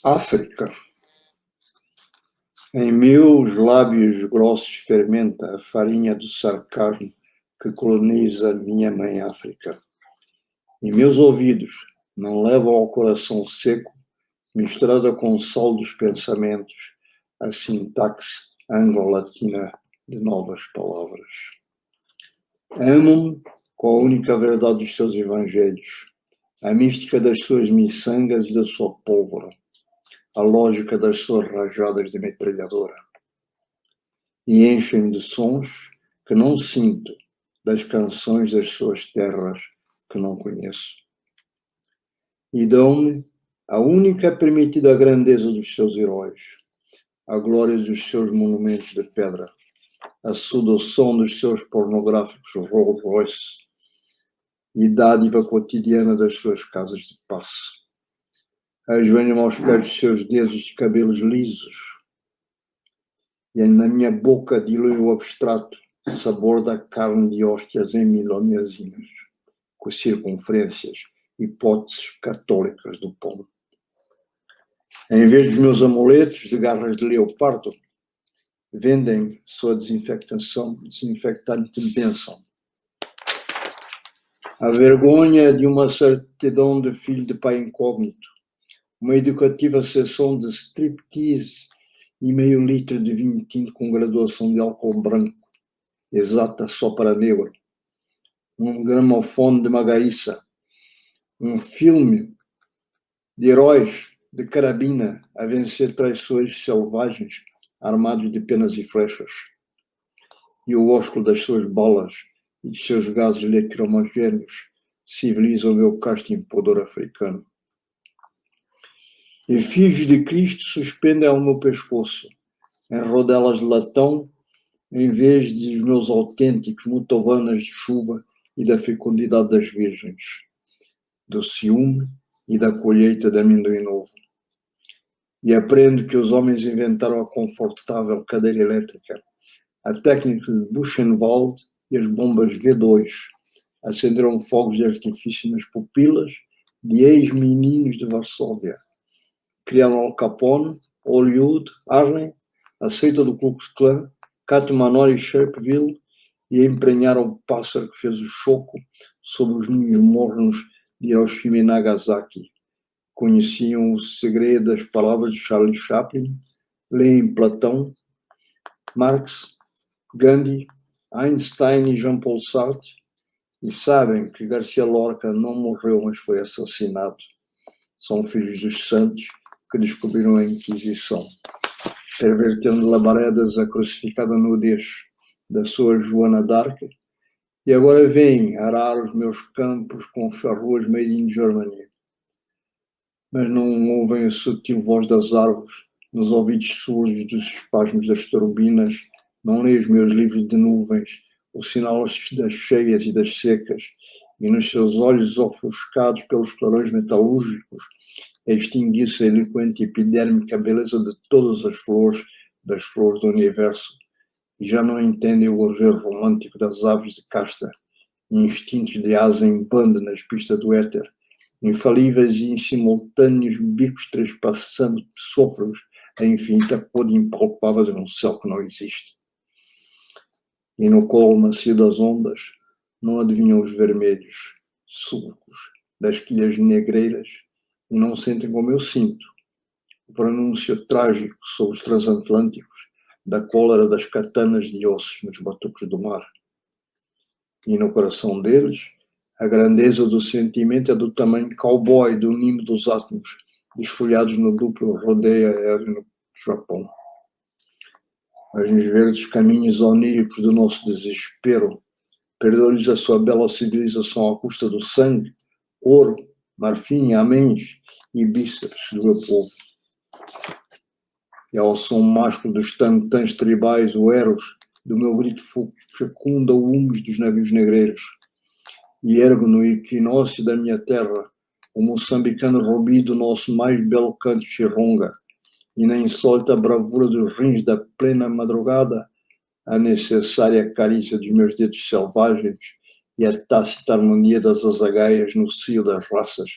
África. Em meus lábios grossos fermenta a farinha do sarcasmo que coloniza minha mãe África. E meus ouvidos não levam ao coração seco, misturada com o sol dos pensamentos, a sintaxe anglo-latina de novas palavras. Amo-me com a única verdade dos seus evangelhos, a mística das suas miçangas e da sua pólvora, a lógica das suas rajadas de metralhadora. E enchem-me de sons que não sinto, das canções das suas terras que não conheço. E dão-me a única permitida grandeza dos seus heróis, a glória dos seus monumentos de pedra, a sedução dos seus pornográficos Rolls Royce e dádiva cotidiana das suas casas de passe. Ajoelho-me aos pés dos seus dedos de cabelos lisos e na minha boca dilui o abstrato sabor da carne de hóstias em milonesinas, com circunferências, hipóteses católicas do pão. Em vez dos meus amuletos de garras de leopardo, vendem sua desinfectante bênção. A vergonha de uma certidão de filho de pai incógnito, uma educativa sessão de striptease e meio litro de vinho tinto com graduação de álcool branco, exata só para negro, um gramofone de magaíça, um filme de heróis de carabina a vencer traiçoeiros selvagens armados de penas e flechas, e o ósculo das suas balas e de seus gases lacrimogéneos civilizam o meu casto impudor africano. Efígios de Cristo suspendem ao meu pescoço, em rodelas de latão, em vez dos meus autênticos mutovanas de chuva e da fecundidade das virgens, do ciúme e da colheita de amendoim novo. E aprendo que os homens inventaram a confortável cadeira elétrica, a técnica de Buchenwald e as bombas V2, acenderam fogos de artifício nas pupilas de ex-meninos de Varsóvia. Criaram Al Capone, Hollywood, Harlem, a seita do Ku Klux Klan, Catmanor e Sharpeville, e emprenharam o pássaro que fez o choco sobre os ninhos mornos de Hiroshima e Nagasaki. Conheciam o segredo das palavras de Charlie Chaplin, leem Platão, Marx, Gandhi, Einstein e Jean-Paul Sartre, e sabem que Garcia Lorca não morreu, mas foi assassinado. São filhos dos santos que descobriram a Inquisição, pervertendo labaredas a crucificada nudez da sua Joana d'Arc, e agora vêm arar os meus campos com charruas made in Germany. Mas não ouvem a sutil voz das árvores, nos ouvidos surdos dos espasmos das turbinas, não leem os meus livros de nuvens, o sinal das cheias e das secas, e nos seus olhos ofuscados pelos clarões metalúrgicos, extinguir-se a eloquente e epidérmica beleza de todas as flores, das flores do universo, e já não entendem o gorjeiro romântico das aves de casta, instintos de asa em banda nas pistas do éter, infalíveis e em simultâneos bicos trespassando sôfregos a infinita cor impalpável de um céu que não existe. E no colo macio das ondas não adivinham os vermelhos sulcos das quilhas negreiras e não sentem como eu sinto o pronúncio trágico sobre os transatlânticos da cólera das katanas de ossos nos batuques do mar. E no coração deles, a grandeza do sentimento é do tamanho cowboy do nimbo dos átomos, desfolhados no duplo rodeio aéreo no Japão. Mas nos verdes caminhos oníricos do nosso desespero, perdeu-lhes a sua bela civilização à custa do sangue, ouro, marfim, améns e bíceps do meu povo. E ao som másculo dos tantãs tribais, o eros do meu grito fecunda o humus dos navios negreiros. E ergo no equinócio da minha terra o moçambicano rubi do nosso mais belo canto chironga, e na insólita bravura dos rins da plena madrugada, a necessária carícia dos meus dedos selvagens e a tácita harmonia das azagaias no cio das raças,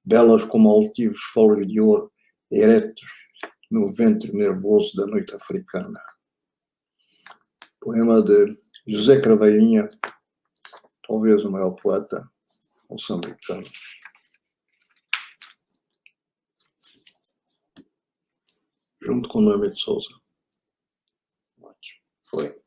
belas como altivos folhos de ouro eretos no ventre nervoso da noite africana. Poema de José Craveirinha, talvez o maior poeta moçambicano. Junto com Noemi de Souza. Foi.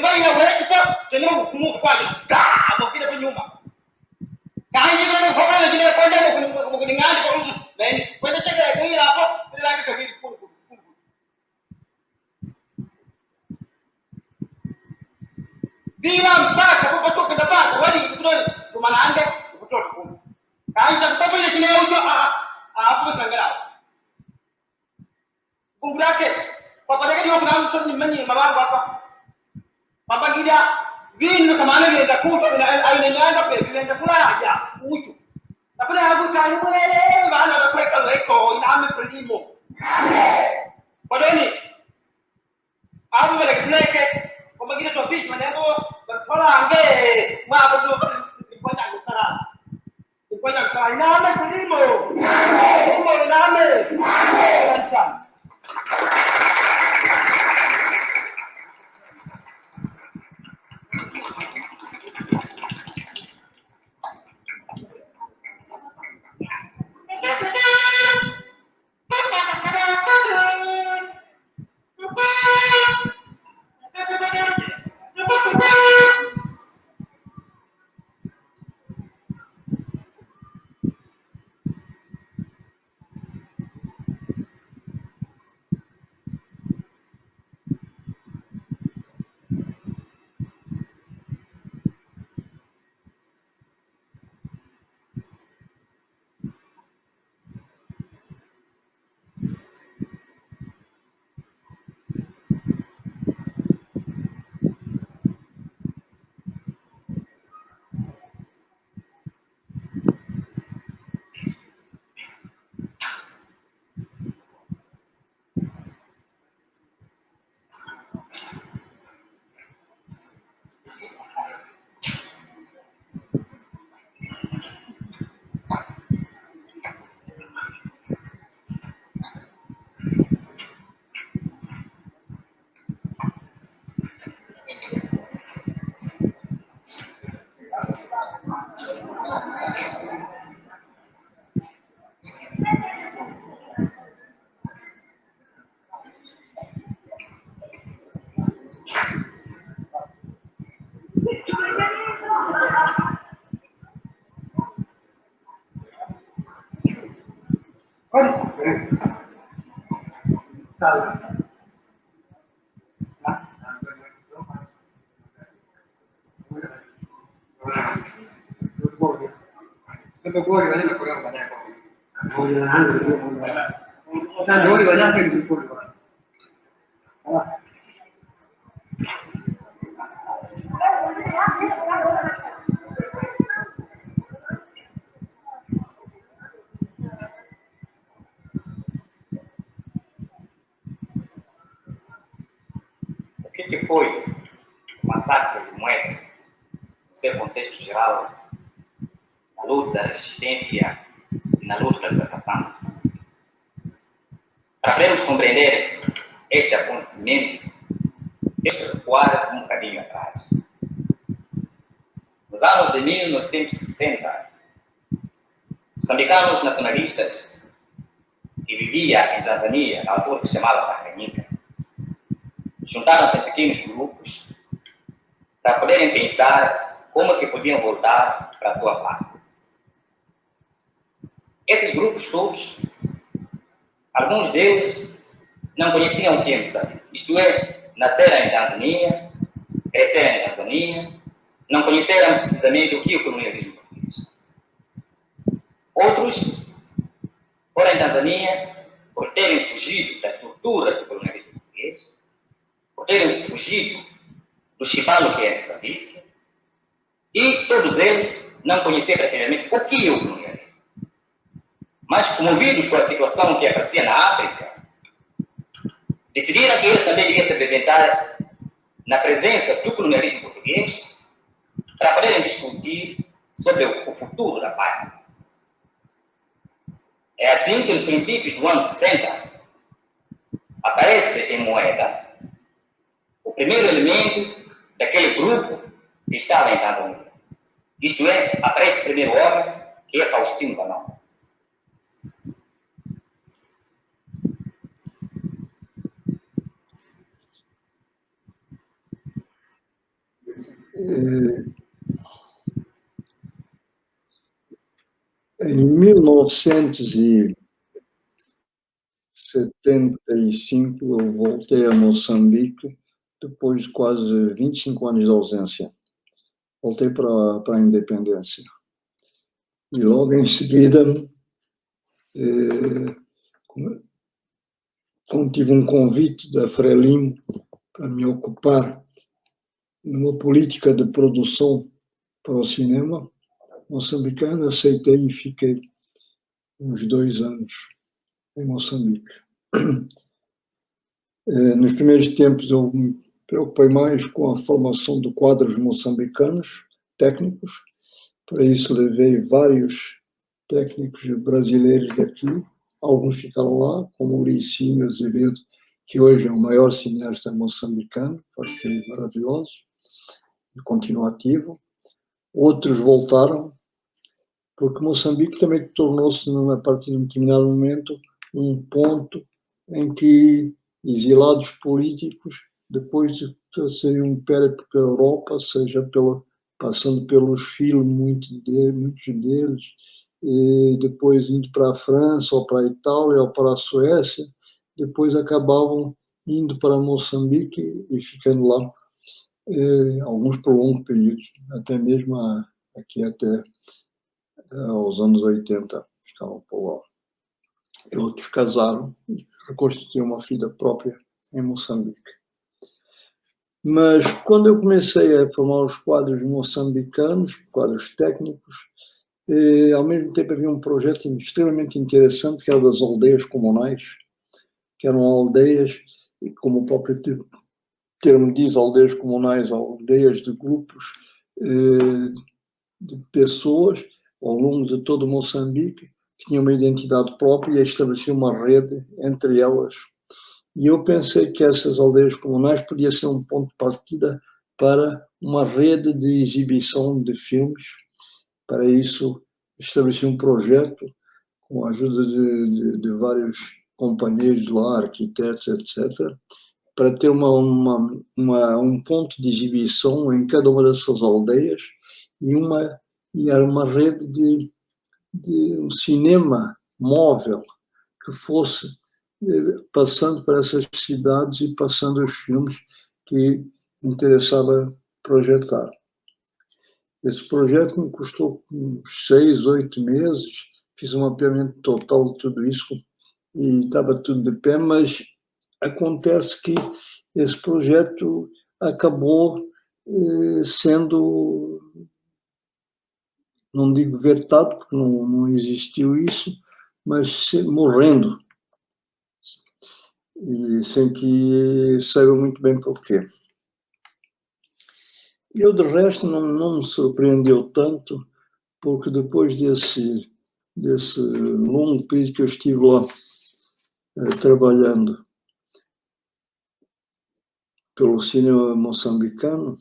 vai na urefu tena kumbuka pale amepita kwa nyuma kaangi na kwa pale vile kwenda mkulingani kwa na kwenda cheka ya kuila hapo bila yake kabisa bila mpaka kutoka ndapata wali kutoka maana kutoka kumbe kaangi kwa ile kile hicho hapo tangala kumbe yake kwa pale ndio kuna mtu ni mwenye malango hapa baba gida vinu kama anaenda kufa anaenda kwa vile kula haja uchu tapi hapo kani mwele bana na kweka leko iname primo kwa nini hapo vile kileke kwa gida to fish maneno kwa ange hapo tu kwenda kukara kwenda kukara iname primo iname sasa O que foi o massacre de Moeda, no seu contexto geral, na luta da resistência e na luta da libertação? Para podermos compreender este acontecimento, temos que recuar um bocadinho atrás. Nos anos de 1960, moçambicanos nacionalistas que viviam em Tanzânia, na altura que se chamava Tanganyika, juntaram-se em pequenos grupos para poderem pensar como é que podiam voltar para a sua pátria. Esses grupos todos, alguns deles não conheciam o que é Moçambique, isto é, nasceram em Tanzânia, cresceram em Tanzânia, não conheceram precisamente o que é o colonialismo português. Outros foram em Tanzânia por terem fugido da estrutura do colonialismo português, por terem fugido do chibalo que é Moçambique, e todos eles não conheciam praticamente o que é o colonialismo. Mas, comovidos com a situação que aparecia na África, decidiram que eles também deviam se apresentar na presença do colonialismo português para poderem discutir sobre o futuro da pátria. É assim que, nos princípios do ano 60, aparece em Moeda o primeiro elemento daquele grupo que estava em Tanzânia. Isto é, aparece o primeiro homem, que é Faustino Banão. Em 1975, eu voltei a Moçambique, depois de quase 25 anos de ausência. Voltei para a independência. E logo em seguida, como tive um convite da Frelimo para me ocupar numa política de produção para o cinema moçambicano, aceitei e fiquei uns 2 anos em Moçambique. Nos primeiros tempos eu me preocupei mais com a formação de quadros moçambicanos, técnicos. Para isso levei vários técnicos brasileiros daqui, alguns ficaram lá, como o Licínio Azevedo, que hoje é o maior cineasta moçambicano, faz filmes maravilhosos, e continua ativo. Outros voltaram, porque Moçambique também tornou-se, a partir de um determinado momento, um ponto em que exilados políticos, depois de fazerem um périplo pela Europa, seja passando pelo Chile, muitos deles, e depois indo para a França, ou para a Itália, ou para a Suécia, depois acabavam indo para Moçambique e ficando lá alguns por longos períodos, até mesmo aqui até aos anos 80, ficavam por lá. E outros casaram e reconstituíram uma vida própria em Moçambique. Mas quando eu comecei a formar os quadros moçambicanos, quadros técnicos, ao mesmo tempo havia um projeto extremamente interessante, que era das aldeias comunais, que eram aldeias, e como o próprio termo diz, aldeias comunais, aldeias de grupos de pessoas ao longo de todo Moçambique, que tinham uma identidade própria e estabeleciam uma rede entre elas. E eu pensei que essas aldeias comunais podia ser um ponto de partida para uma rede de exibição de filmes. Para isso, estabeleci um projeto com a ajuda de vários companheiros lá, arquitetos, etc., para ter um ponto de exibição em cada uma dessas aldeias e era uma rede de um cinema móvel que fosse passando para essas cidades e passando os filmes que interessava projetar. Esse projeto me custou uns 6, 8 meses, fiz um mapeamento total de tudo isso e estava tudo de pé, mas acontece que esse projeto acabou sendo, não digo vetado, porque não existiu isso, mas morrendo, e sem que saiba muito bem porquê. Eu, de resto, não me surpreendeu tanto, porque depois desse longo período que eu estive lá trabalhando pelo cinema moçambicano,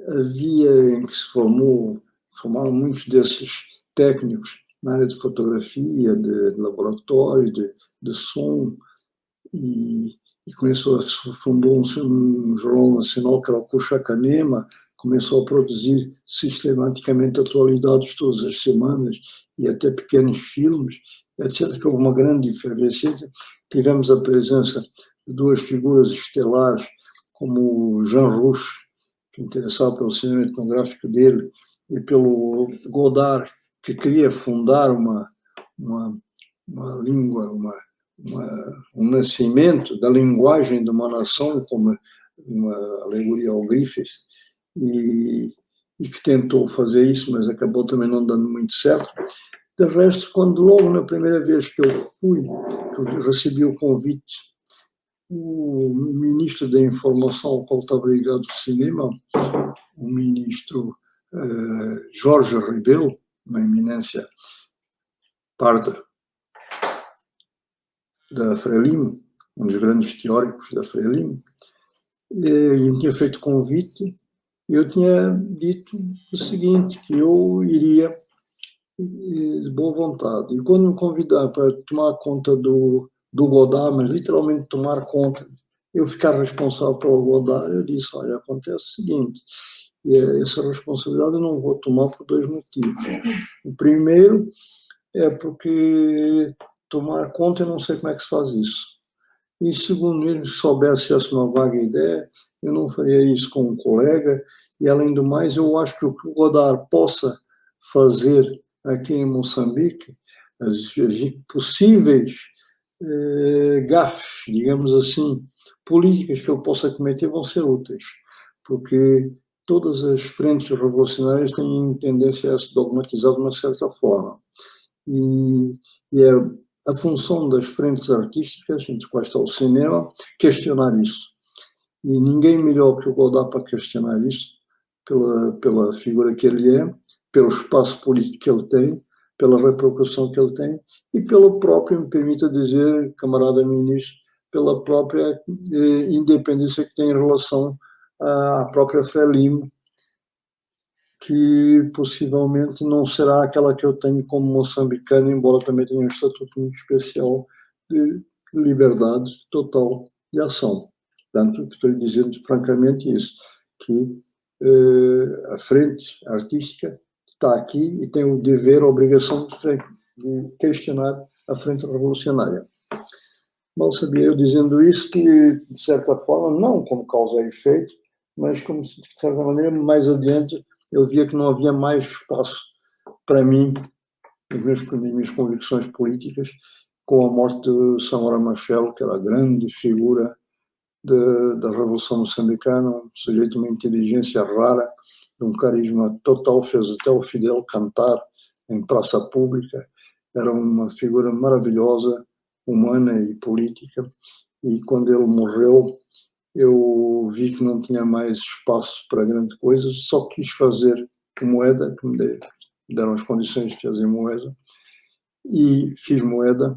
havia em que se formaram muitos desses técnicos na área de fotografia, de laboratório, de som, e fundou um jornal nacional que era o Cuxacanema, começou a produzir sistematicamente atualidades todas as semanas e até pequenos filmes, etc., que houve uma grande efervescência. Tivemos a presença de 2 figuras estelares, como o Jean Rouch, que interessava pelo cinema etnográfico dele, e pelo Godard, que queria fundar uma língua, um nascimento da linguagem de uma nação, como uma alegoria ao Griffiths, e que tentou fazer isso, mas acabou também não dando muito certo. De resto, logo na primeira vez que eu recebi o convite, o ministro da Informação, ao qual estava ligado ao cinema, o ministro Jorge Rebelo, uma eminência parda da Frelimo, um dos grandes teóricos da Frelimo, e tinha feito convite, e eu tinha dito o seguinte, que eu iria de boa vontade. E quando me convidaram para tomar conta do Godard, mas literalmente tomar conta, eu ficar responsável pelo Godard, eu disse, olha, acontece o seguinte, E essa responsabilidade eu não vou tomar por dois motivos. O primeiro é porque tomar conta eu não sei como é que se faz isso. E segundo, mesmo se soubesse essa uma vaga ideia, eu não faria isso com um colega. E além do mais, eu acho que o que o Godard possa fazer aqui em Moçambique, as possíveis gafes, digamos assim, políticas que ele possa cometer vão ser úteis, porque todas as frentes revolucionárias têm tendência a se dogmatizar de uma certa forma. E é a função das frentes artísticas, entre as quais está o cinema, questionar isso. E ninguém melhor que o Godard para questionar isso, pela figura que ele é, pelo espaço político que ele tem, pela repercussão que ele tem e pelo próprio, me permita dizer, camarada ministro, pela própria independência que tem em relação à própria Frelimo, que possivelmente não será aquela que eu tenho como moçambicano, embora também tenha um estatuto muito especial de liberdade total de ação. Portanto, estou dizendo francamente isso, que a frente artística está aqui e tem o dever, a obrigação de questionar a frente revolucionária. Mal sabia eu dizendo isso que, de certa forma, não como causa e efeito, mas como, de certa maneira, mais adiante, eu via que não havia mais espaço para mim, as minhas convicções políticas, com a morte de Samora Machel, que era a grande figura da Revolução Moçambicana, um sujeito de uma inteligência rara, de um carisma total, fez até o Fidel cantar em praça pública, era uma figura maravilhosa, humana e política, e quando ele morreu, eu vi que não tinha mais espaço para grande coisa, só quis fazer moeda, que me deram as condições de fazer moeda, e fiz moeda,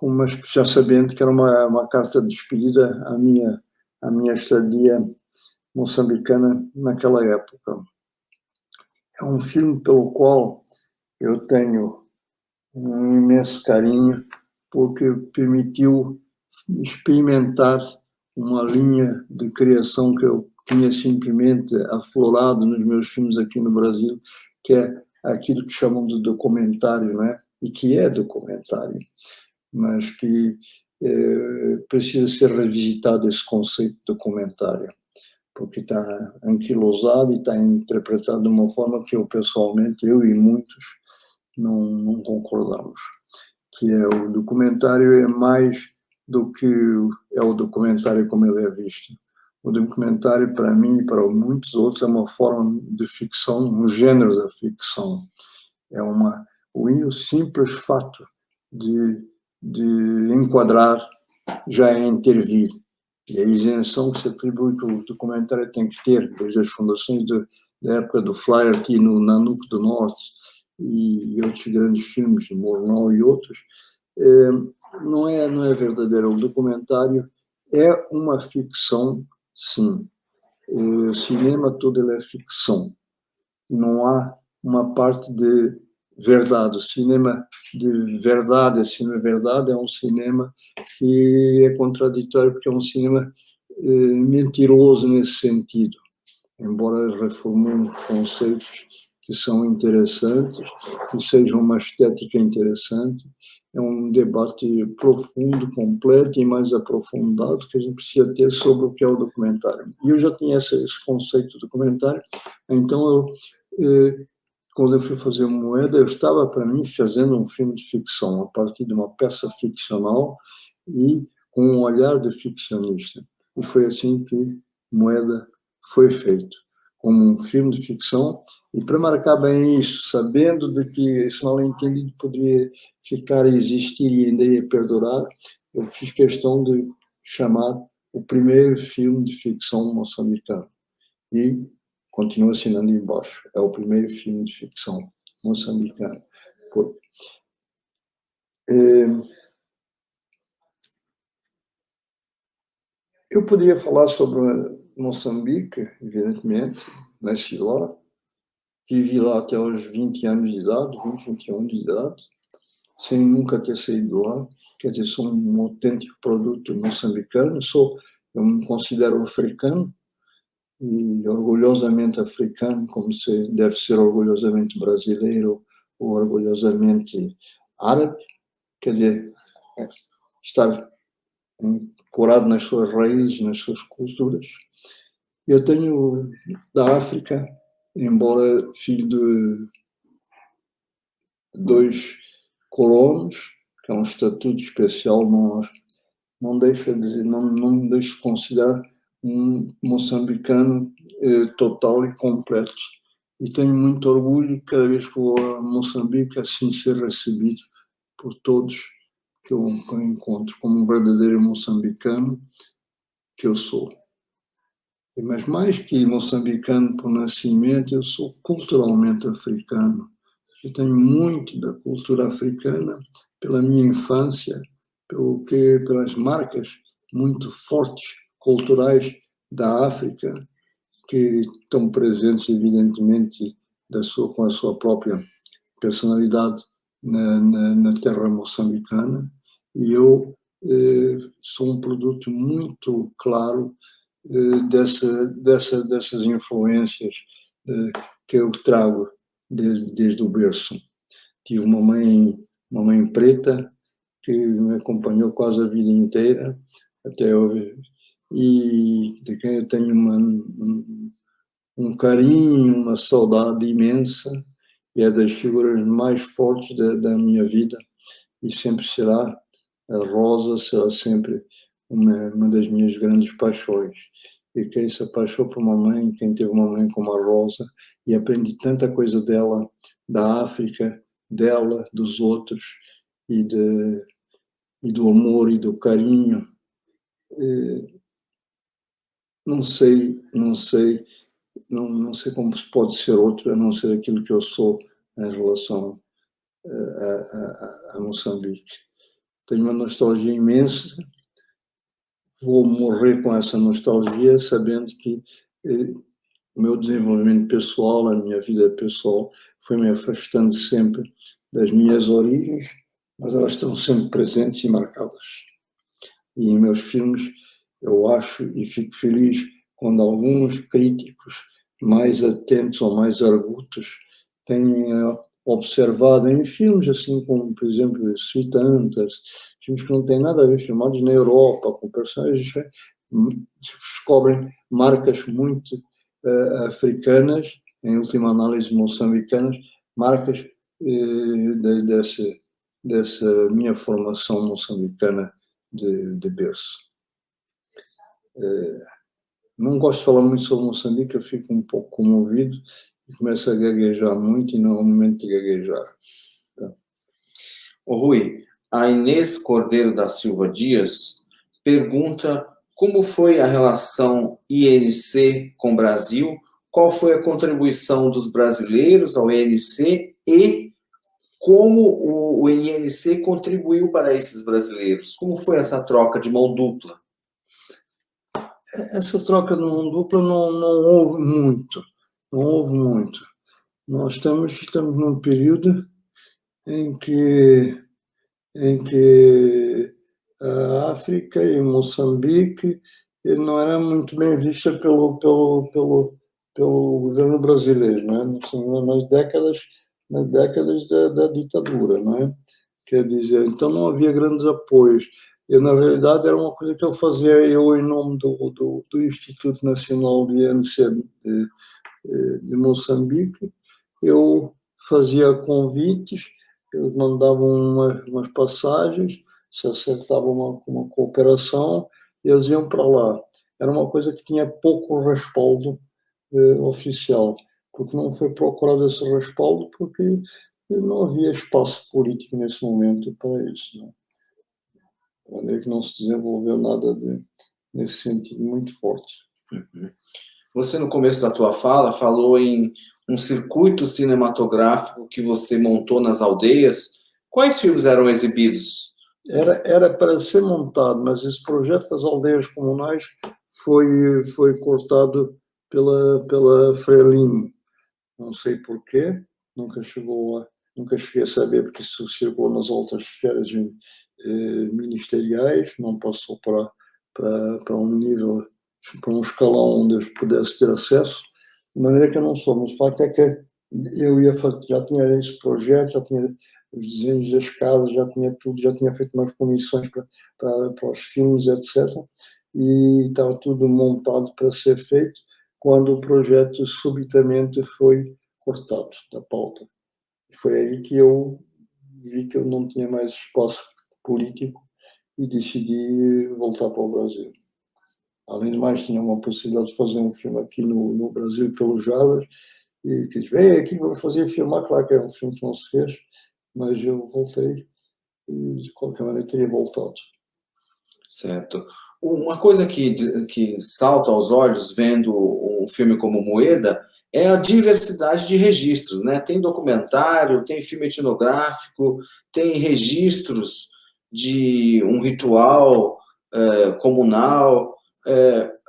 mas já sabendo que era uma carta de despedida à minha estadia moçambicana naquela época. É um filme pelo qual eu tenho um imenso carinho, porque permitiu experimentar uma linha de criação que eu tinha simplesmente aflorado nos meus filmes aqui no Brasil, que é aquilo que chamam de documentário, não é? E que é documentário, mas que precisa ser revisitado esse conceito de documentário, porque está anquilosado e está interpretado de uma forma que eu, pessoalmente, eu e muitos, não concordamos. Que é o documentário é mais do que é o documentário como ele é visto. O documentário, para mim e para muitos outros, é uma forma de ficção, um gênero da ficção. É o simples fato de enquadrar já é intervir. E a isenção que se atribui que o documentário tem que ter, desde as fundações da época do Flyer aqui no Nanuco do Norte e outros grandes filmes, de Murnau e outros, não é verdadeiro. O documentário é uma ficção, sim. O cinema todo ele é ficção. Não há uma parte de verdade. O cinema de verdade, é um cinema que é contraditório, porque é um cinema mentiroso nesse sentido, embora reformule conceitos que são interessantes, que sejam uma estética interessante. É um debate profundo, completo e mais aprofundado que a gente precisa ter sobre o que é o documentário. E eu já tinha esse conceito do documentário, então quando eu fui fazer moeda, eu estava, para mim, fazendo um filme de ficção, a partir de uma peça ficcional e com um olhar de ficcionista. E foi assim que Moeda foi feito, como um filme de ficção. E para marcar bem isso, sabendo de que isso mal entendido poderia ficar a existir e ainda ia perdurar, eu fiz questão de chamar o primeiro filme de ficção moçambicano. E continua assinando embaixo. É o primeiro filme de ficção moçambicano. Eu poderia falar sobre Moçambique, evidentemente, nasci lá, vivi lá até aos 20 anos de idade, 21 anos de idade, sem nunca ter saído de lá. Quer dizer, sou um autêntico produto moçambicano, eu me considero africano, e orgulhosamente africano, como deve ser orgulhosamente brasileiro ou orgulhosamente árabe, quer dizer, estar ancorado nas suas raízes, nas suas culturas. Eu tenho da África, embora filho de 2 colonos, que é um estatuto especial, não deixa de não me deixo de considerar um moçambicano total e completo. E tenho muito orgulho cada vez que vou a Moçambique, assim ser recebido por todos que eu encontro como um verdadeiro moçambicano que eu sou. Mas mais que moçambicano por nascimento, eu sou culturalmente africano. Eu tenho muito da cultura africana pela minha infância, pelas marcas muito fortes culturais da África, que estão presentes, evidentemente, com a sua própria personalidade na terra moçambicana. E eu sou um produto muito claro dessas influências que eu trago desde o berço. Tive uma mãe preta que me acompanhou quase a vida inteira, até hoje, e de quem eu tenho um carinho, uma saudade imensa, e é das figuras mais fortes da minha vida, e sempre será. A Rosa será sempre uma das minhas grandes paixões. E quem se apaixonou por uma mãe, quem teve uma mãe como a Rosa, e aprendi tanta coisa dela, da África, dela, dos outros, e do amor e do carinho. Não sei como se pode ser outro, a não ser aquilo que eu sou em relação a Moçambique. Tenho uma nostalgia imensa, vou morrer com essa nostalgia, sabendo que o meu desenvolvimento pessoal, a minha vida pessoal, foi me afastando sempre das minhas origens, mas elas estão sempre presentes e marcadas. E em meus filmes, eu acho e fico feliz quando alguns críticos mais atentos ou mais argutos têm observado em filmes, assim como, por exemplo, Sweet Hunters, filmes que não têm nada a ver, filmados na Europa, com personagens, descobrem marcas muito africanas, em última análise moçambicanas, marcas dessa minha formação moçambicana de berço. Não gosto de falar muito sobre Moçambique, eu fico um pouco comovido e começo a gaguejar muito e não é o momento de gaguejar. Tá? Ô Rui, a Inês Cordeiro da Silva Dias pergunta como foi a relação INC com o Brasil, qual foi a contribuição dos brasileiros ao INC e como o INC contribuiu para esses brasileiros. Como foi essa troca de mão dupla? Essa troca de mão dupla não houve muito. Não houve muito. Nós estamos num período em que a África e Moçambique não era muito bem vista pelo governo brasileiro, não é? Nas décadas da ditadura, não é? Quer dizer, então não havia grandes apoios. Eu, na realidade, era uma coisa que eu fazia em nome do Instituto Nacional de INC de Moçambique. Eu fazia convites, eles mandavam umas passagens, se acertava uma cooperação, e eles iam para lá. Era uma coisa que tinha pouco respaldo oficial, porque não foi procurado esse respaldo, porque não havia espaço político nesse momento para isso. Não? De maneira que não se desenvolveu nada nesse sentido muito forte. Uhum. Você, no começo da tua fala, falou em um circuito cinematográfico que você montou nas aldeias. Quais filmes eram exibidos? Era para ser montado, mas esse projeto das aldeias comunais foi cortado pela Frelimo. Não sei porquê, nunca cheguei a saber, porque isso circulou nas altas esferas ministeriais, não passou para um nível para um escalão onde eu pudesse ter acesso, de maneira que eu não sou. Mas o facto é que eu já tinha esse projeto, já tinha os desenhos das casas, já tinha tudo, já tinha feito umas comissões para os filmes, etc. E estava tudo montado para ser feito, quando o projeto subitamente foi cortado da pauta. E foi aí que eu vi que eu não tinha mais espaço político e decidi voltar para o Brasil. Além de mais, tinha uma possibilidade de fazer um filme aqui no Brasil pelos Javas, e que vem aqui, vamos fazer filmar. Claro que é um filme que não se fez, mas eu voltei e de qualquer maneira teria voltado. Certo. Uma coisa que salta aos olhos vendo um filme como Moeda é a diversidade de registros, né? Tem documentário, tem filme etnográfico, tem registros de um ritual comunal.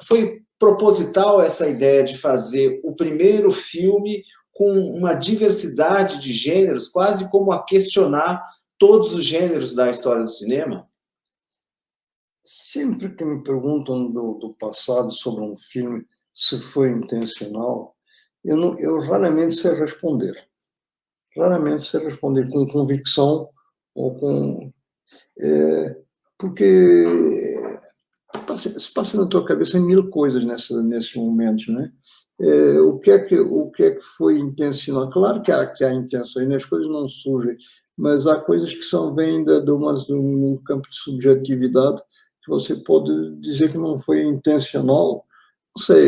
Foi proposital essa ideia de fazer o primeiro filme com uma diversidade de gêneros, quase como a questionar todos os gêneros da história do cinema? Sempre que me perguntam do passado sobre um filme, se foi intencional, eu raramente sei responder. Raramente sei responder com convicção ou com... porque se passa na tua cabeça mil coisas nesses momentos, não é? O que é que foi intencional? Claro que há intenção, e as coisas não surgem, mas há coisas que vêm de um campo de subjetividade que você pode dizer que não foi intencional.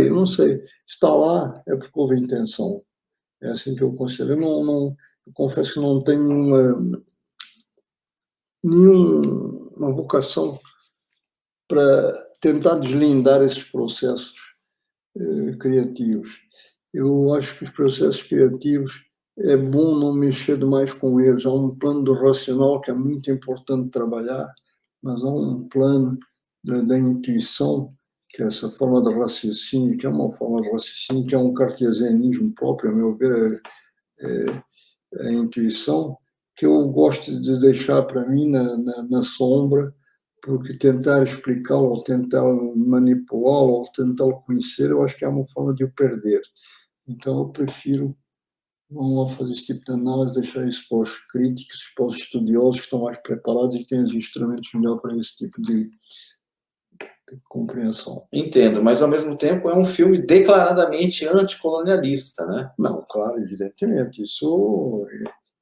Não sei. Está lá é porque houve intenção. É assim que eu considero. Eu confesso que não tenho nenhuma vocação para tentar deslindar esses processos criativos. Eu acho que os processos criativos é bom não mexer demais com eles. Há um plano do racional que é muito importante trabalhar, mas há um plano da intuição, que é essa forma de raciocínio, que é uma forma de raciocínio, que é um cartesianismo próprio, a meu ver, a intuição, que eu gosto de deixar para mim na sombra, porque tentar explicá-lo, ou tentar manipulá-lo, ou tentar conhecer, eu acho que é uma forma de o perder. Então eu prefiro não fazer esse tipo de análise, deixar isso para os críticos, para os estudiosos que estão mais preparados e que têm os instrumentos melhor para esse tipo de compreensão. Entendo, mas ao mesmo tempo é um filme declaradamente anticolonialista, né? Não, claro, evidentemente. Isso,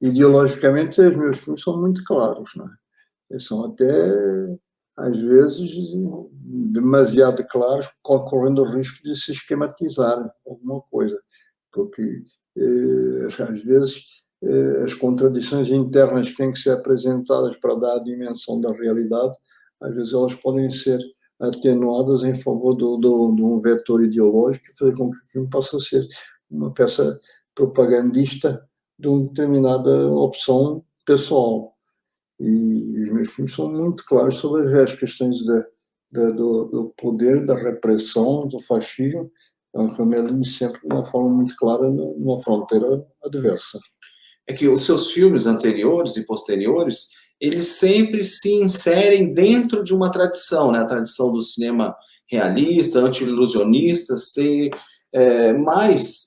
ideologicamente, os meus filmes são muito claros, não é? Eles são até, às vezes, demasiado claros, correndo o risco de se esquematizar alguma coisa, porque, às vezes, as contradições internas que têm que ser apresentadas para dar a dimensão da realidade, às vezes elas podem ser atenuadas em favor de um vetor ideológico e fazer com que o filme passe a ser uma peça propagandista de uma determinada opção pessoal. E os meus filmes são muito claros sobre as questões do poder, da repressão, do fascismo. Então, que eu me alinho sempre de uma forma muito clara numa fronteira adversa. É que os seus filmes anteriores e posteriores, eles sempre se inserem dentro de uma tradição, né? A tradição do cinema realista, anti-ilusionista, mas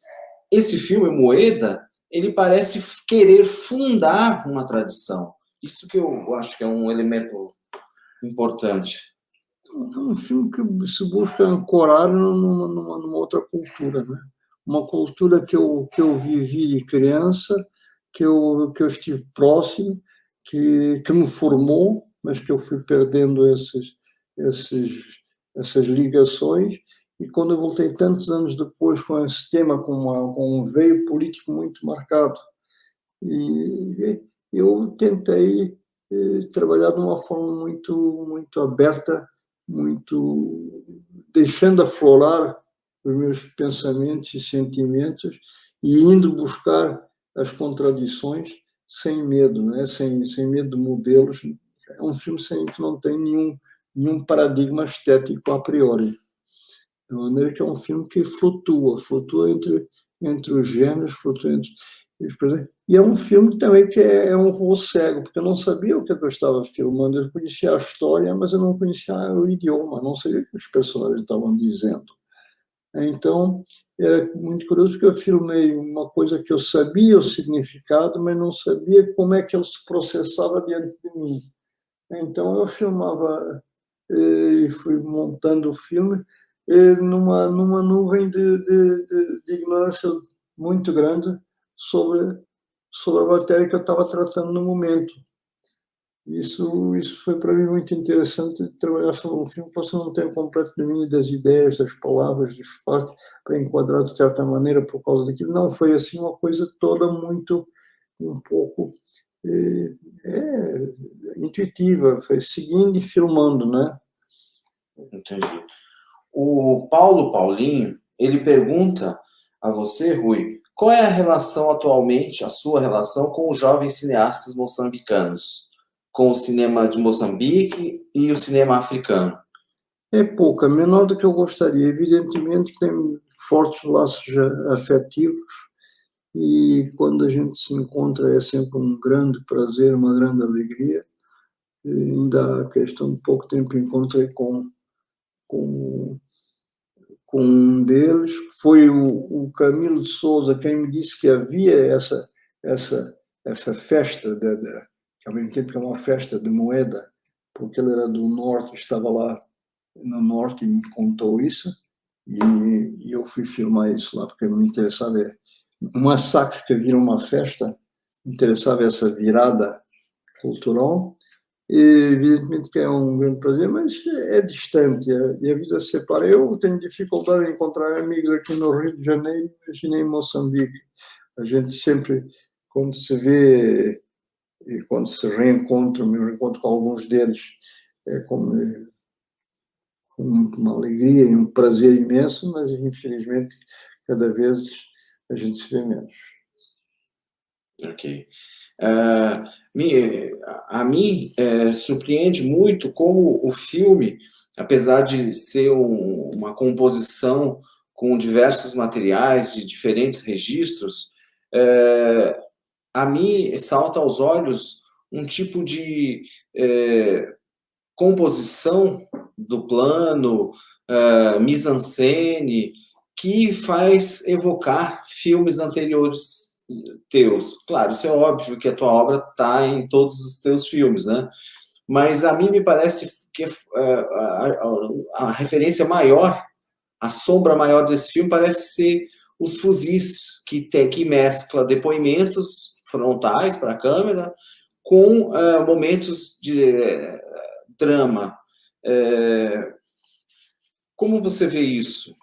esse filme, Moeda, ele parece querer fundar uma tradição. Isso que eu acho que é um elemento importante. É um filme que se busca ancorar numa outra cultura, né? Uma cultura que eu vivi de criança, que eu estive próximo, que me formou, mas que eu fui perdendo essas ligações. E quando eu voltei tantos anos depois com esse tema, com um veio político muito marcado, e eu tentei trabalhar de uma forma muito, muito aberta, muito deixando aflorar os meus pensamentos e sentimentos e indo buscar as contradições sem medo, né? sem medo de modelos. É um filme que não tem nenhum paradigma estético a priori. De maneira que é um filme que flutua entre os gêneros, flutua entre... E é um filme também que é um voo cego, porque eu não sabia o que eu estava filmando. Eu conhecia a história, mas eu não conhecia o idioma, não sabia o que os personagens estavam dizendo. Então, era muito curioso, porque eu filmei uma coisa que eu sabia o significado, mas não sabia como é que ele se processava diante de mim. Então, eu filmava e fui montando o filme numa nuvem de ignorância muito grande sobre a matéria que eu estava tratando no momento. Isso foi para mim muito interessante, trabalhar sobre um filme que você não tem completo domínio das ideias, das palavras, dos fatos, para enquadrar de certa maneira por causa daquilo. Não foi assim uma coisa toda muito, um pouco intuitiva, foi seguindo e filmando, né? Entendi. O Paulo Paulinho, ele pergunta a você, Rui, qual é a relação atualmente, a sua relação com os jovens cineastas moçambicanos, com o cinema de Moçambique e o cinema africano? É pouca, menor do que eu gostaria. Evidentemente que tem fortes laços afetivos e quando a gente se encontra é sempre um grande prazer, uma grande alegria. E ainda há questão de pouco tempo encontrei com um deles, foi o Camilo de Souza quem me disse que havia essa festa, que ao mesmo tempo que é uma festa de moeda, porque ele era do norte, estava lá no norte e me contou isso, e eu fui filmar isso lá, porque me interessava um massacre que havia uma festa, me interessava essa virada cultural. E, evidentemente que é um grande prazer, mas é distante, e a vida se separa. Eu tenho dificuldade em encontrar amigos aqui no Rio de Janeiro, imagina em Moçambique. A gente sempre, quando se vê e quando se reencontra, me reencontro com alguns deles, é como uma alegria e um prazer imenso, mas infelizmente cada vez a gente se vê menos. Ok. A mim surpreende muito como o filme, apesar de ser uma composição com diversos materiais de diferentes registros, a mim salta aos olhos um tipo de composição do plano, mise-en-scène, que faz evocar filmes anteriores teus. Claro, isso é óbvio que a tua obra está em todos os teus filmes, né? Mas a mim me parece que a referência maior, a sombra maior desse filme parece ser Os Fuzis, que mescla depoimentos frontais para a câmera com momentos de drama. Como você vê isso?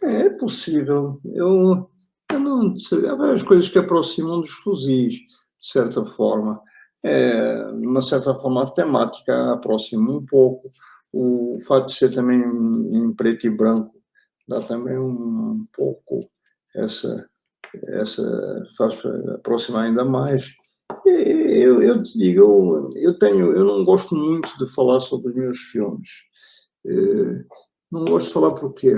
É possível. Eu não sei. Há várias coisas que aproximam dos Fuzis, de certa forma. De uma certa forma, a temática aproxima um pouco. O fato de ser também em preto e branco dá também um pouco faz aproximar ainda mais. Eu te digo, eu não gosto muito de falar sobre os meus filmes. Não gosto de falar por quê?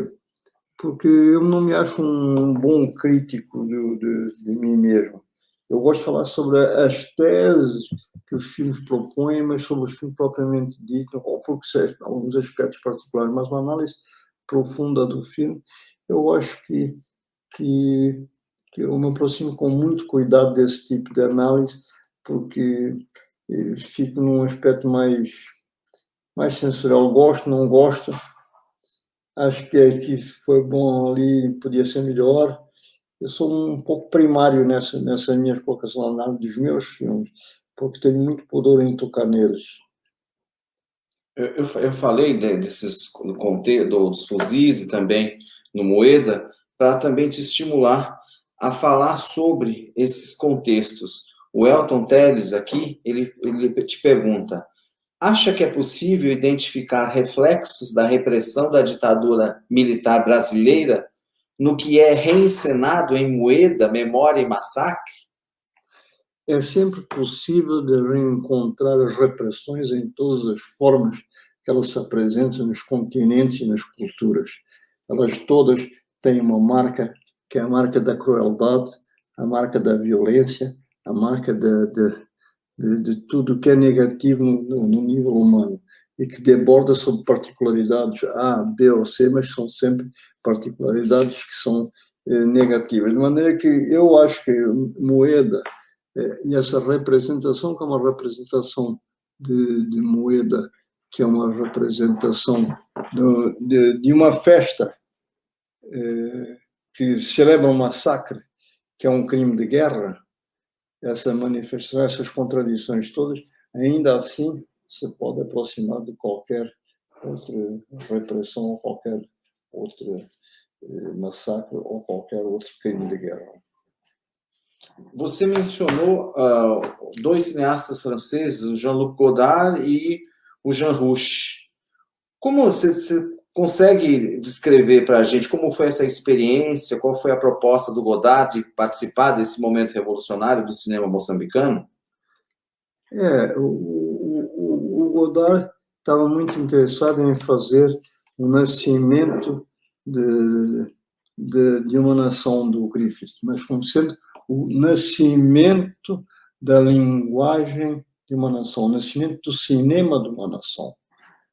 Porque eu não me acho um bom crítico de mim mesmo. Eu gosto de falar sobre as teses que os filmes propõem, mas sobre os filmes propriamente ditos, ou porque sei, alguns aspectos particulares, mas uma análise profunda do filme, eu acho que eu me aproximo com muito cuidado desse tipo de análise, porque fico num aspecto mais sensorial. Gosto, não gosto. Acho que aqui foi bom, ali podia ser melhor. Eu sou um pouco primário nessas minhas poucas análises dos meus filmes, porque tenho muito pudor em tocar neles. Eu falei desses dos fuzis e também no Moeda, para também te estimular a falar sobre esses contextos. O Elton Teles aqui, ele te pergunta: acha que é possível identificar reflexos da repressão da ditadura militar brasileira no que é reencenado em Moeda, Memória e Massacre? É sempre possível de reencontrar as repressões em todas as formas que elas se apresentam nos continentes e nas culturas. Elas todas têm uma marca, que é a marca da crueldade, a marca da violência, a marca de tudo que é negativo no nível humano e que deborda sobre particularidades A, B ou C, mas são sempre particularidades que são negativas. De maneira que eu acho que Moeda e essa representação, que é uma representação de Moeda, que é uma representação de uma festa que celebra um massacre, que é um crime de guerra, essa manifestação, essas contradições todas, ainda assim se pode aproximar de qualquer outra repressão ou qualquer outro massacre ou qualquer outro crime de guerra. Você mencionou dois cineastas franceses, o Jean-Luc Godard e o Jean Rouch. Como você consegue descrever para a gente como foi essa experiência, qual foi a proposta do Godard de participar desse momento revolucionário do cinema moçambicano? O Godard estava muito interessado em fazer o nascimento de uma nação do Griffith, mas como sendo o nascimento da linguagem de uma nação, o nascimento do cinema de uma nação.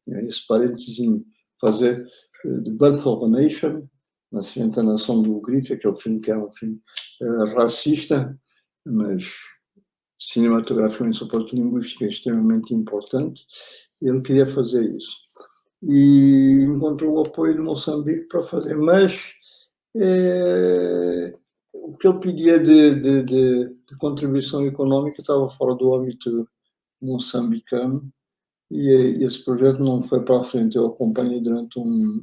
Esse parênteses em fazer The Birth of a Nation, Nascimento da Nação do Griffith, que é um filme racista, mas cinematograficamente, suporte linguístico é extremamente importante. Ele queria fazer isso. E encontrou o apoio de Moçambique para fazer, mas o que ele pedia de contribuição econômica estava fora do âmbito moçambicano e esse projeto não foi para a frente. Eu acompanhei durante um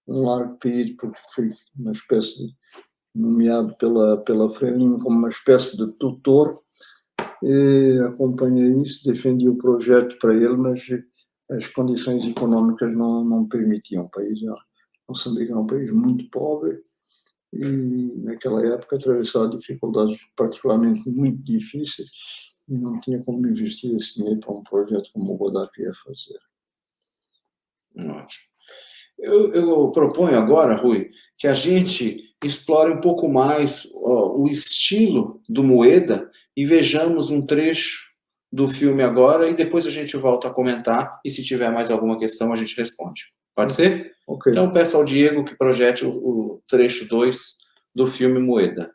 largo período, porque fui uma espécie de nomeado pela Frelimo como uma espécie de tutor. Acompanhei isso, defendi o projeto para ele, mas as condições econômicas não permitiam. O país, Moçambique é um país muito pobre e naquela época atravessava dificuldades particularmente muito difíceis e não tinha como investir esse dinheiro para um projeto como o Godard queria fazer. Ótimo. Eu proponho agora, Rui, que a gente explore um pouco mais o estilo do Moeda e vejamos um trecho do filme agora e depois a gente volta a comentar e se tiver mais alguma questão a gente responde. Pode ser? Okay. Então peço ao Diego que projete o trecho 2 do filme Moeda.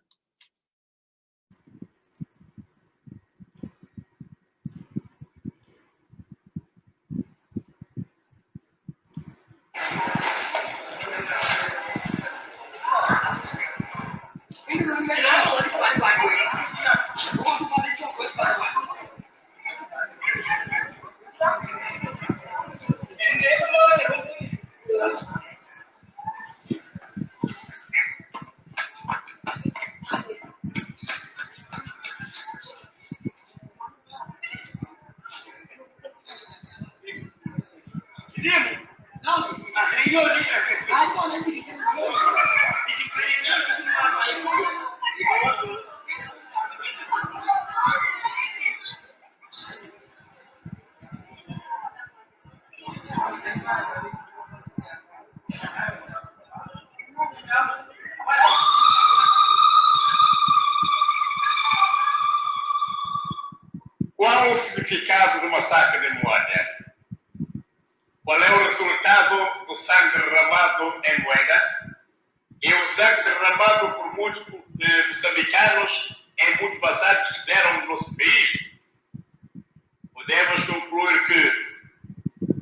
Qual o significado do massacre de Moeda? Qual é o resultado do sangue derramado em Moeda? E o sangue derramado por muitos moçambicanos em muitos massacres que deram no nosso país? Podemos concluir que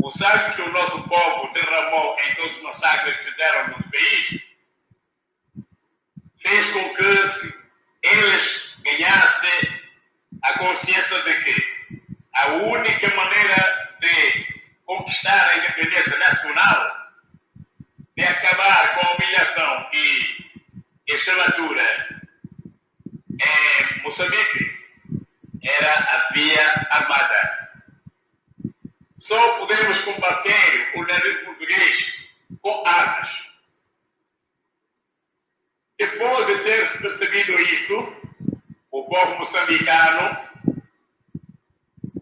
o sangue que o nosso povo derramou em todos os massacres que deram no nosso país fez com que eles ganhassem a consciência de que a única maneira de conquistar a independência nacional, de acabar com a humilhação e escravatura em Moçambique, era a via armada. Só podemos combater o navio português com armas. Depois de ter percebido isso, o povo moçambicano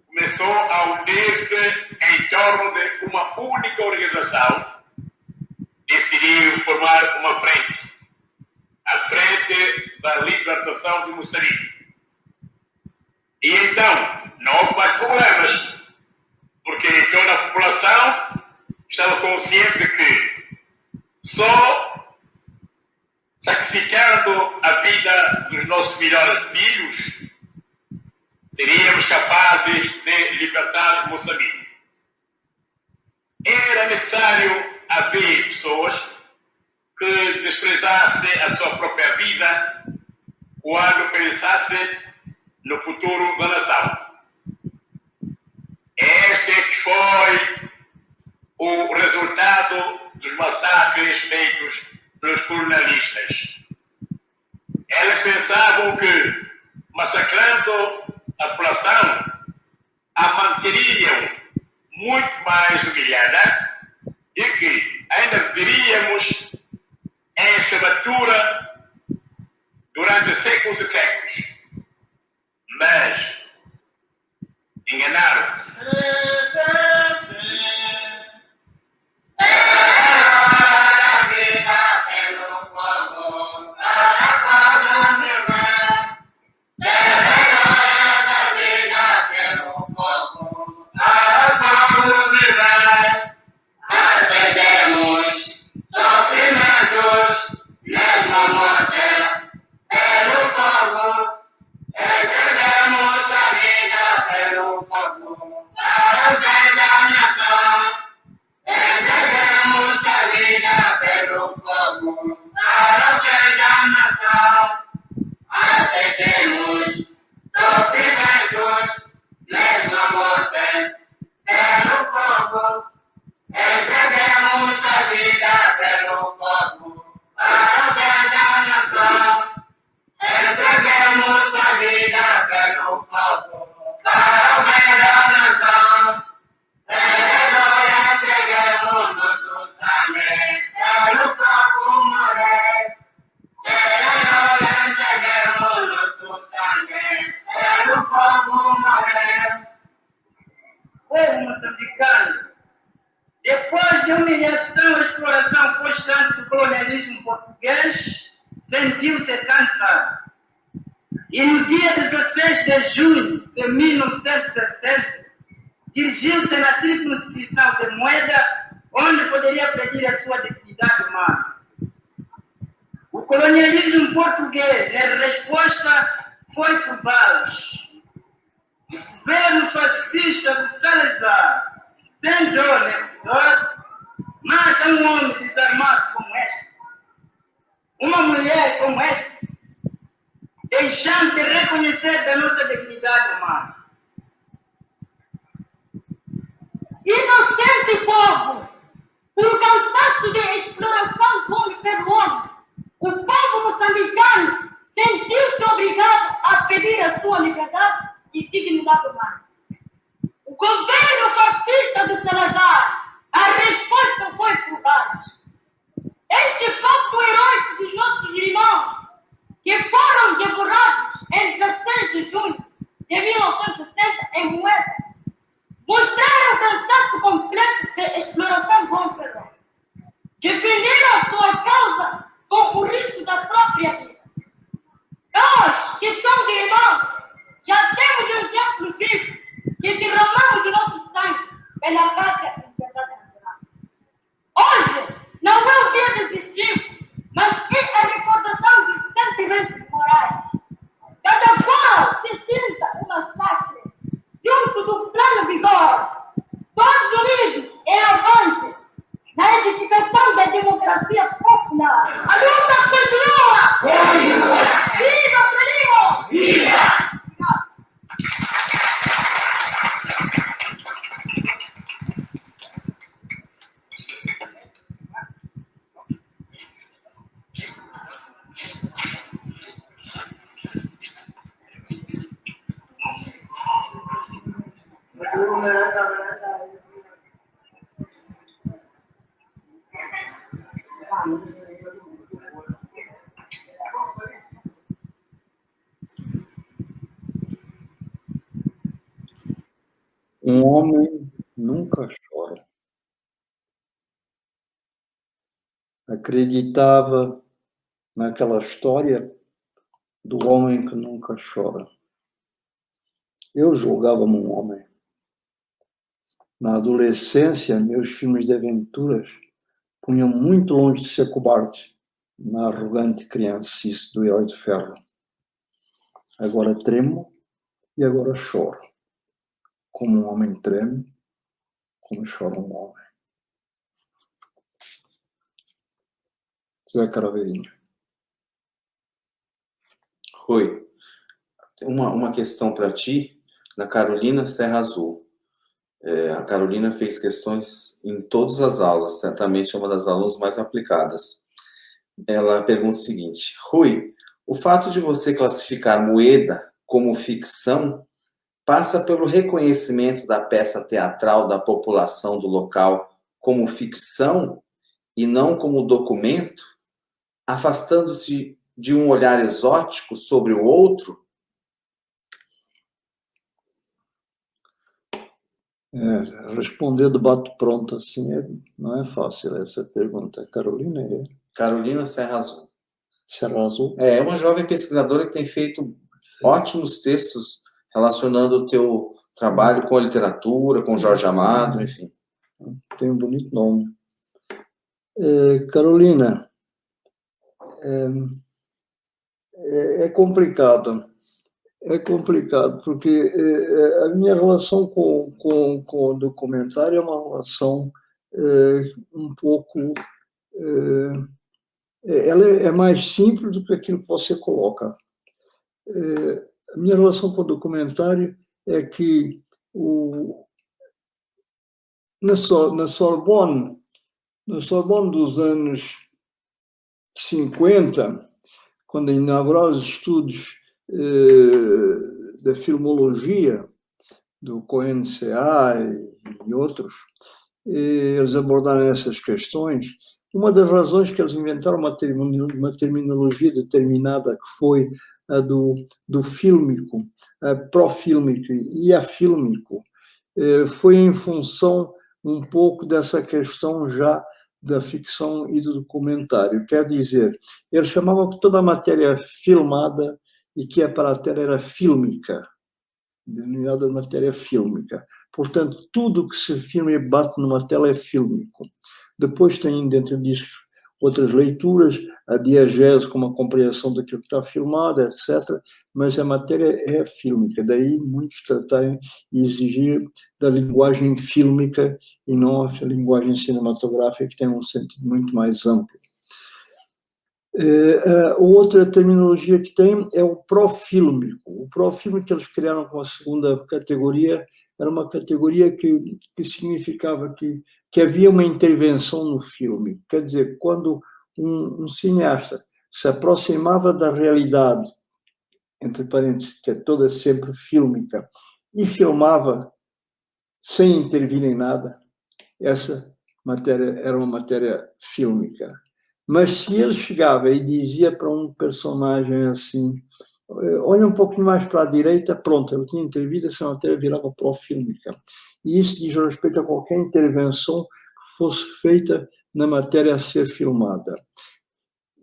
começou a unir-se em torno de uma única organização, decidiu formar uma frente, a Frente da libertação de Moçambique. E então, não houve mais problemas, porque toda a população estava consciente de que só sacrificando a vida dos nossos melhores filhos seríamos capazes de libertar Moçambique. Era necessário haver pessoas que desprezassem a sua própria vida quando pensassem no futuro da nação. Este é que foi o resultado dos massacres feitos pelos colonialistas. Eles pensavam que, massacrando a população, a manteriam muito mais humilhada e que ainda viveríamos em escravatura durante séculos e séculos. Mas enganaram-se. Povo moçambicano, depois de humilhação e exploração constante do colonialismo português, sentiu-se cansado. E no dia 16 de junho de 1960, dirigiu-se na circunscrição de Moeda, onde poderia pedir a sua dignidade humana. O colonialismo português, em resposta, foi por balas. O governo fascista do Salazar, sem dor nem pudor, mata um homem desarmado como este, uma mulher como esta, deixando de reconhecer da nossa dignidade humana. Inocente povo, por cansaço de exploração como pelo homem, o povo moçambicano sentiu-se obrigado a pedir a sua liberdade e dignidade humana. O governo fascista do Salazar, a resposta foi por balas. Este fato heróico dos nossos irmãos, que foram devorados em 16 de junho de 1960 em Moeda, mostraram o cansaço completo de exploração contra o homem. Defenderam a sua causa com o risco da própria vida. Nós, que somos irmãos, já temos um exemplo vivo que derramamos o nosso sangue pela pátria e liberdade nacional. Hoje não é o dia de desistir, mas é a recordação dos sentimentos morais. Cada qual se sinta um massacre junto do plano vigor, todos unidos e avante na edificação da democracia popular. A luta continua! Viva Frelimo! Viva! Um homem nunca chora. Acreditava naquela história do homem que nunca chora. Eu julgava-me um homem. Na adolescência, meus filmes de aventuras punham muito longe de ser cobarde, na arrogante criancice do herói de ferro. Agora tremo e agora choro. Como um homem treme, como chora um homem. Zé Craveirinho. Rui, uma questão para ti, da Carolina Serra Azul. A Carolina fez questões em todas as aulas, certamente é uma das alunas mais aplicadas. Ela pergunta o seguinte: Rui, o fato de você classificar Moeda como ficção passa pelo reconhecimento da peça teatral da população do local como ficção e não como documento, afastando-se de um olhar exótico sobre o outro? Responder de bate-pronto assim não é fácil essa pergunta. Carolina Carolina Serra Azul. Serra Azul? É uma jovem pesquisadora que tem feito ótimos textos relacionando o teu trabalho com a literatura, com Jorge Amado, enfim. Tem um bonito nome. Carolina, é complicado. É complicado, porque a minha relação com o documentário é uma relação um pouco... ela é mais simples do que aquilo que você coloca. A minha relação com o documentário é que na Sorbonne dos anos 50, quando inauguraram os estudos da filmologia, do CONCA e outros, eles abordaram essas questões. Uma das razões que eles inventaram uma terminologia determinada, que foi a do fílmico, a profílmico e afílmico, foi em função um pouco dessa questão já da ficção e do documentário. Quer dizer, eles chamavam que toda a matéria filmada e que é para a tela era fílmica, denominada matéria fílmica. Portanto, tudo que se filma e bate numa tela é fílmico. Depois tem dentro disso outras leituras, a diegese como a compreensão daquilo que está filmado, etc. Mas a matéria é fílmica. Daí muitos tratarem e exigir da linguagem fílmica e não a linguagem cinematográfica, que tem um sentido muito mais amplo. A outra terminologia que tem é o profílmico. O profílmico que eles criaram com a segunda categoria era uma categoria que significava que havia uma intervenção no filme. Quer dizer, quando um cineasta se aproximava da realidade, entre parênteses, que é toda sempre fílmica, e filmava sem intervir em nada, essa matéria era uma matéria fílmica. Mas se ele chegava e dizia para um personagem assim, olha um pouquinho mais para a direita, pronto, ele tinha intervido, essa matéria virava profílmica. E isso diz respeito a qualquer intervenção que fosse feita na matéria a ser filmada.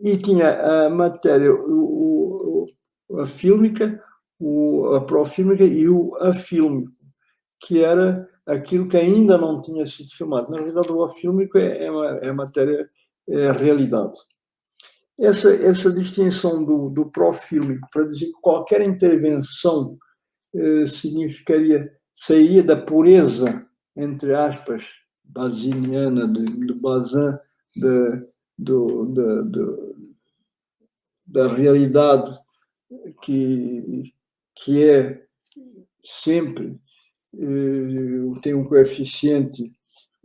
E tinha a matéria, a fílmica, a profílmica e o afílmico, que era aquilo que ainda não tinha sido filmado. Na realidade, o afílmico é matéria, é a realidade. Essa distinção do profílmico, para dizer que qualquer intervenção sairia da pureza, entre aspas, basiniana, do Bazin, da realidade que é sempre, tem um coeficiente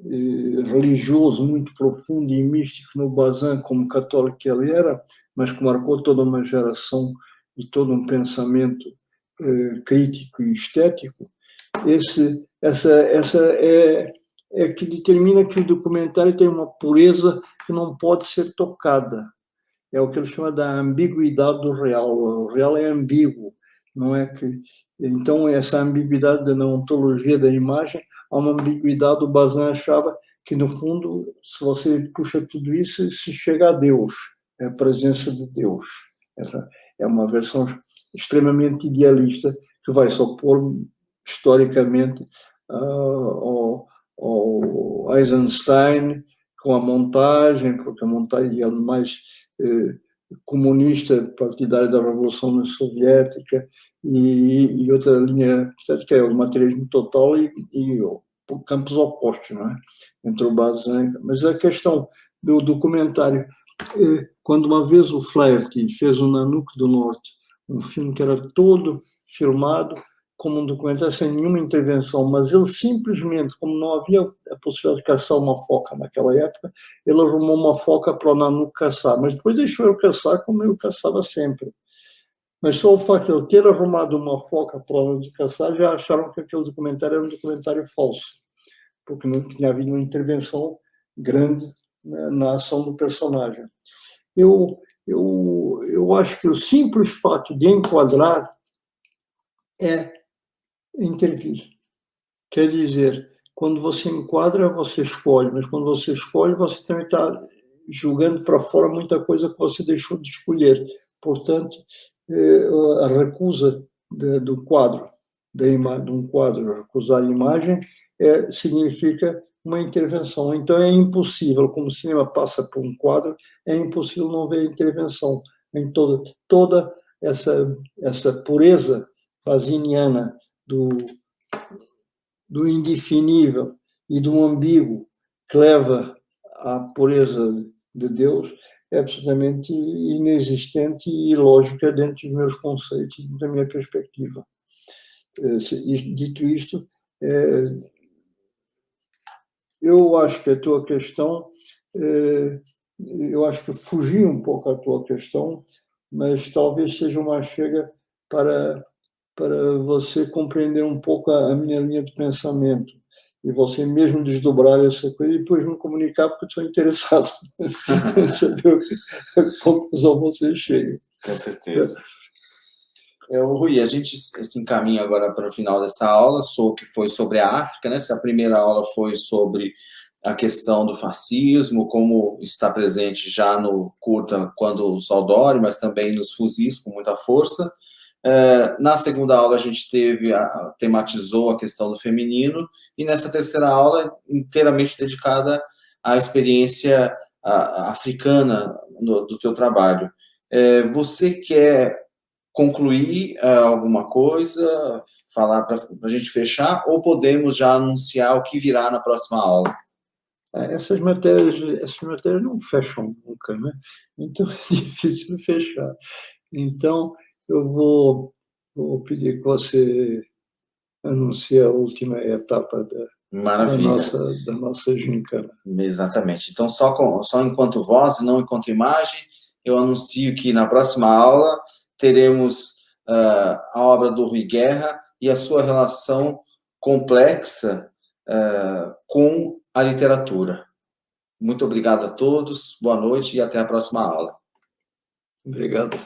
religioso muito profundo e místico no Bazin, como católico que ele era, mas que marcou toda uma geração e todo um pensamento crítico e estético. Essa é que determina que o documentário tem uma pureza que não pode ser tocada. É o que ele chama da ambiguidade do real. O real é ambíguo, não é que... Então, essa ambiguidade na ontologia da imagem, há uma ambiguidade. O Bazin achava que, no fundo, se você puxa tudo isso, se chega a Deus, é a presença de Deus. é uma versão extremamente idealista que vai se opor historicamente ao Eisenstein com a montagem, porque a montagem é mais comunista, partidária da Revolução Soviética, e outra linha que é o materialismo total e por campos opostos, não é? Entre o Bazin. Mas a questão do documentário, quando uma vez o Flaherty fez o Nanook do Norte, um filme que era todo filmado como um documentário sem nenhuma intervenção, mas ele simplesmente, como não havia a possibilidade de caçar uma foca naquela época, ele arrumou uma foca para o Nanook caçar, mas depois deixou eu caçar como eu caçava sempre. Mas só o facto de ele ter arrumado uma foca para o Nanook caçar, já acharam que aquele documentário era um documentário falso, porque não tinha havido uma intervenção grande na ação do personagem. Eu acho que o simples fato de enquadrar é intervir. Quer dizer, quando você enquadra, você escolhe, mas quando você escolhe, você também está julgando para fora muita coisa que você deixou de escolher. Portanto, a recusa do quadro, de um quadro, recusar a imagem, significa uma intervenção. Então é impossível, como o cinema passa por um quadro, é impossível não ver intervenção em toda essa pureza baziniana do indefinível e do ambíguo que leva à pureza de Deus é absolutamente inexistente e ilógica dentro dos meus conceitos e da minha perspectiva. Dito isto, eu acho que a tua questão, eu acho que fugi um pouco à tua questão, mas talvez seja uma chega para você compreender um pouco a minha linha de pensamento e você mesmo desdobrar essa coisa e depois me comunicar, porque estou interessado em saber a conclusão você chega. Com certeza. Rui, a gente se encaminha agora para o final dessa aula, que foi sobre a África, né? A primeira aula foi sobre a questão do fascismo, como está presente já no curta Quando o Sol Dorme, mas também nos fuzis com muita força. Na segunda aula a gente tematizou a questão do feminino, e nessa terceira aula inteiramente dedicada à experiência africana do teu trabalho. Você quer concluir alguma coisa, falar para a gente fechar, ou podemos já anunciar o que virá na próxima aula? Essas matérias não fecham nunca, né? Então é difícil fechar. Então eu vou pedir que você anuncie a última etapa da nossa gincana. Exatamente. Então, só enquanto voz e não enquanto imagem, eu anuncio que na próxima aula teremos a obra do Rui Guerra e a sua relação complexa com a literatura. Muito obrigado a todos, boa noite e até a próxima aula. Obrigado.